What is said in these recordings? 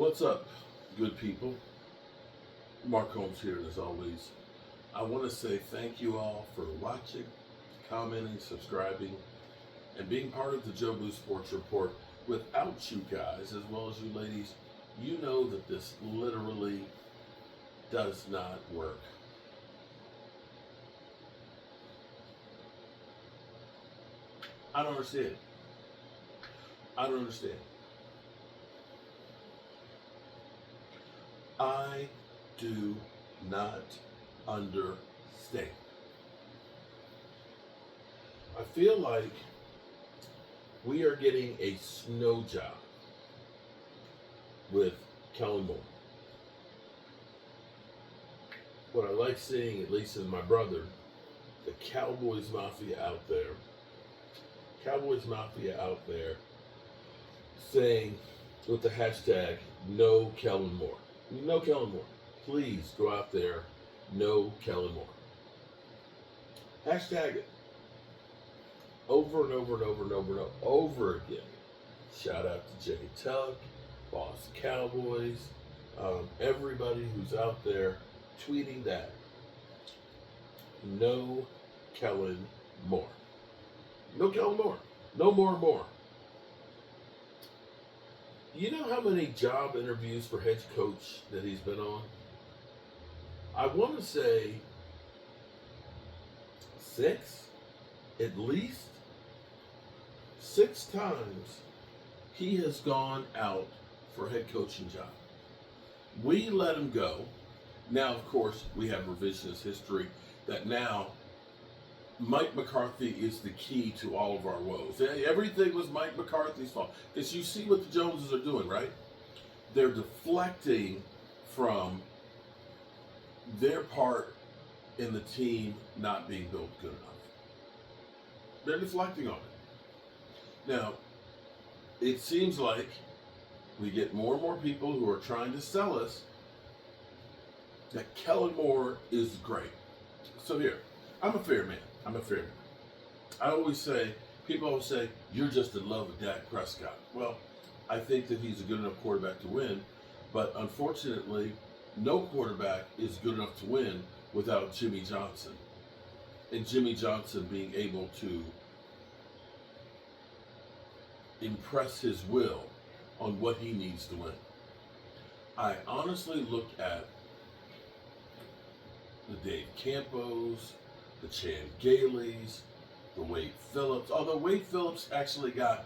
What's up, good people? Mark Holmes here, and as always, I want to say thank you all for watching, commenting, subscribing, and being part of the Joe Blue Sports Report. Without you guys, as well as you ladies, you know that this literally does not work. I don't understand. I don't understand. I do not understand. I feel like we are getting a snow job with Kellen Moore. What I like seeing, at least in my brother, the Cowboys Mafia out there saying with the hashtag no Kellen Moore. No Kellen Moore. Please go out there, no Kellen Moore. Hashtag it. Over and over and over and over and over again. Shout out to Jay Tuck, Boss Cowboys, everybody who's out there tweeting that. No Kellen Moore. No Kellen Moore. No more. You know how many job interviews for head coach that he's been on? I want to say 6, at least. 6 times he has gone out for a head coaching job. We let him go. Now, of course, we have revisionist history that now Mike McCarthy is the key to all of our woes. Everything was Mike McCarthy's fault. Because you see what the Joneses are doing, right? They're deflecting from their part in the team not being built good enough. They're deflecting on it. Now, it seems like we get more and more people who are trying to sell us that Kellen Moore is great. So here, I'm a fair man. I always say, people always say, you're just in love with Dak Prescott. Well, I think that he's a good enough quarterback to win, but unfortunately, no quarterback is good enough to win without Jimmy Johnson. And Jimmy Johnson being able to impress his will on what he needs to win. I honestly look at the Dave Campos, the Chan Galeys, the Wade Phillips. Although Wade Phillips actually got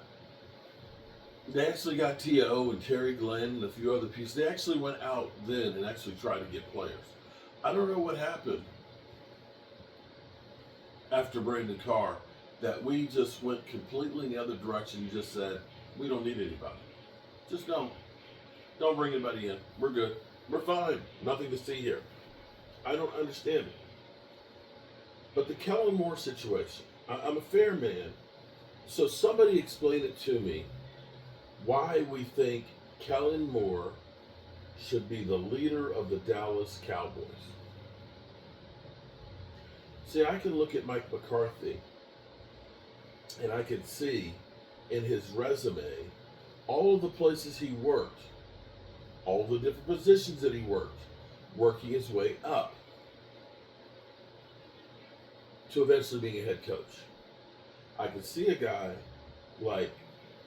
T.O. and Terry Glenn and a few other pieces. They actually went out then and actually tried to get players. I don't know what happened after Brandon Carr that we just went completely in the other direction. You just said, we don't need anybody. Just don't. Don't bring anybody in. We're good. We're fine. Nothing to see here. I don't understand it. But the Kellen Moore situation, I'm a fair man, so somebody explain it to me why we think Kellen Moore should be the leader of the Dallas Cowboys. See, I can look at Mike McCarthy and I can see in his resume all of the places he worked, all the different positions that he worked, working his way up to eventually being a head coach. I can see a guy like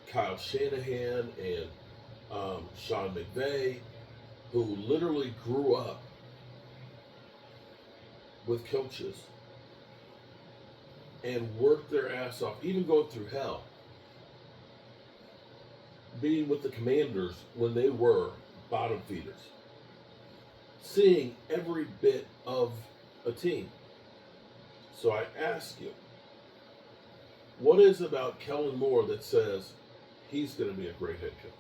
Kyle Shanahan and Sean McVay, who literally grew up with coaches and worked their ass off, even going through hell, being with the Commanders when they were bottom feeders, seeing every bit of a team. So I ask you, what is about Kellen Moore that says he's going to be a great head coach?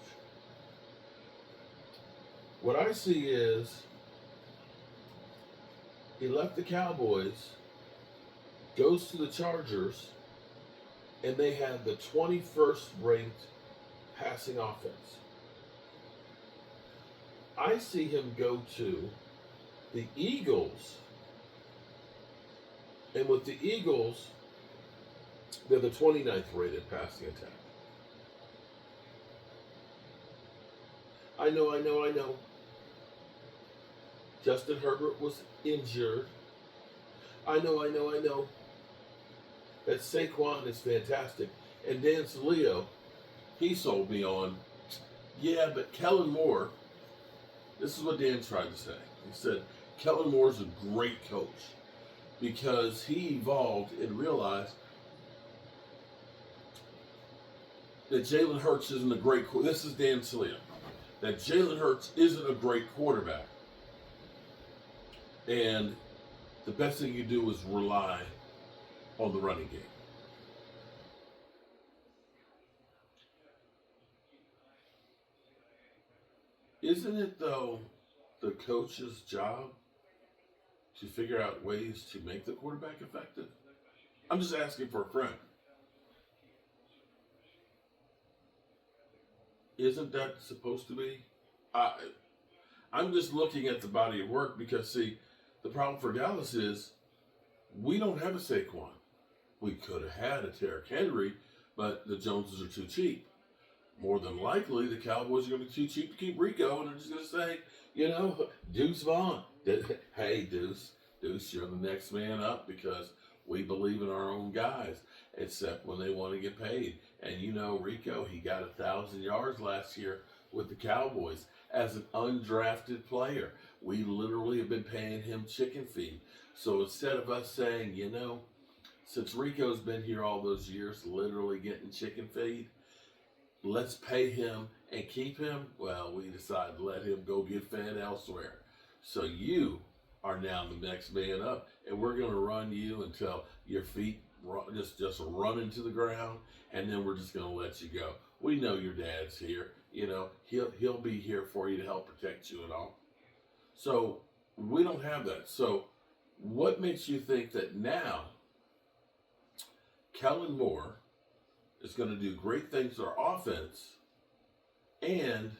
What I see is he left the Cowboys, goes to the Chargers, and they had the 21st ranked passing offense. I see him go to the Eagles, and with the Eagles, they're the 29th rated passing attack. I know. Justin Herbert was injured. I know. That Saquon is fantastic. And Dan Saleo, he sold me on, yeah, but Kellen Moore, this is what Dan tried to say. He said, Kellen Moore's a great coach because he evolved and realized that Jalen Hurts isn't a great, this is Dan Saleo, that Jalen Hurts isn't a great quarterback. And the best thing you do is rely on the running game. Isn't it, though, the coach's job to figure out ways to make the quarterback effective? I'm just asking for a friend. Isn't that supposed to be? I, I'm just looking at the body of work because, see, the problem for Dallas is we don't have a Saquon. We could have had a Derrick Henry, but the Joneses are too cheap. More than likely, the Cowboys are going to be too cheap to keep Rico, and they're just going to say, Deuce Vaughn. Hey, Deuce, you're the next man up because we believe in our own guys, except when they want to get paid. And Rico, he got 1,000 yards last year with the Cowboys as an undrafted player. We literally have been paying him chicken feed. So instead of us saying, since Rico's been here all those years, literally getting chicken feed, let's pay him and keep him. Well, we decided to let him go get fed elsewhere. So you are now the next man up, and we're going to run you until your feet just run into the ground, and then we're just going to let you go. We know your dad's here. He'll be here for you to help protect you and all. So we don't have that. So what makes you think that now Kellen Moore is going to do great things to our offense and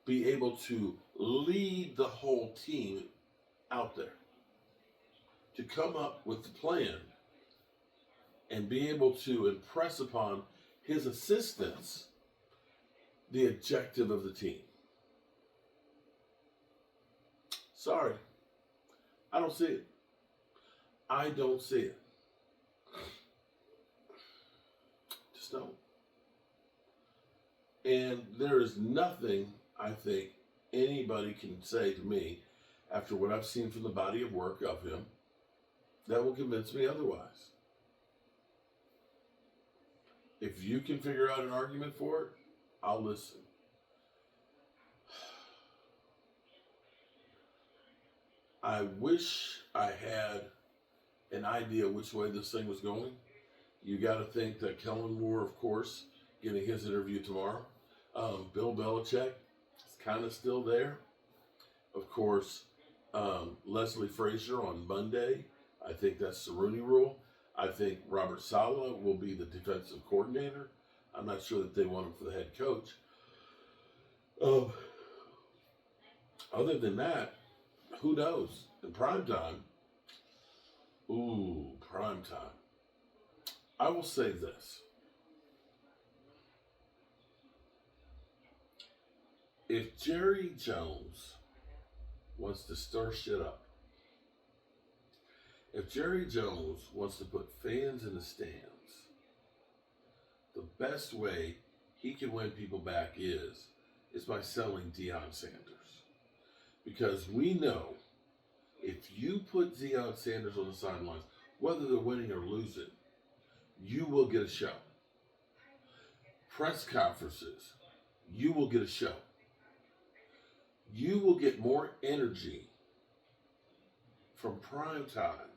be able to lead the whole team out there to come up with the plan and be able to impress upon his assistants the objective of the team? Sorry, I don't see it. I don't see it. Just don't. And there is nothing I think anybody can say to me after what I've seen from the body of work of him that will convince me otherwise. If you can figure out an argument for it, I'll listen. I wish I had an idea which way this thing was going. You got to think that Kellen Moore, of course, getting his interview tomorrow. Bill Belichick is kind of still there. Of course, Leslie Frazier on Monday. I think that's the Rooney Rule. I think Robert Saleh will be the defensive coordinator. I'm not sure that they want him for the head coach. Other than that, who knows? In prime time, prime time. I will say this. If Jerry Jones wants to stir shit up, if Jerry Jones wants to put fans in the stands, the best way he can win people back is by selling Deion Sanders. Because we know if you put Deion Sanders on the sidelines, whether they're winning or losing, you will get a show. Press conferences, you will get a show. You will get more energy from prime time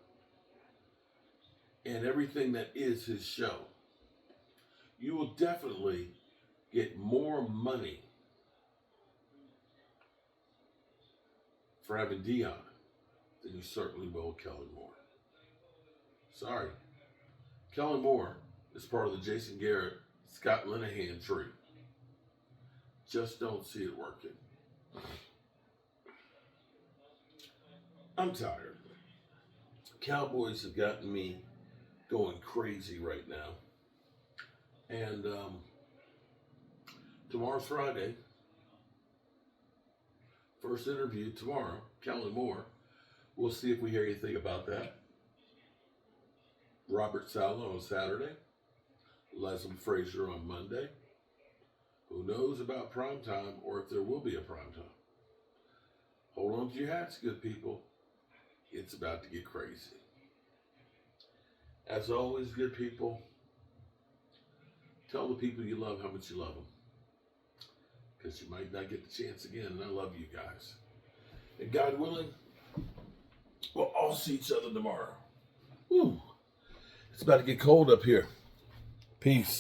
and everything that is his show. You will definitely get more money for having Deion than you certainly will with Kellen Moore. Sorry. Kellen Moore is part of the Jason Garrett, Scott Linehan tree. Just don't see it working. I'm tired. Cowboys have gotten me going crazy right now. And tomorrow's Friday. first interview tomorrow, Kellen Moore. We'll see if we hear anything about that. Robert Saleh on Saturday. Leslie Frazier on Monday. Who knows about prime time or if there will be a prime time? Hold on to your hats, good people. It's about to get crazy. As always, good people, tell the people you love how much you love them. Because you might not get the chance again, and I love you guys. And God willing, we'll all see each other tomorrow. Woo. It's about to get cold up here. Peace.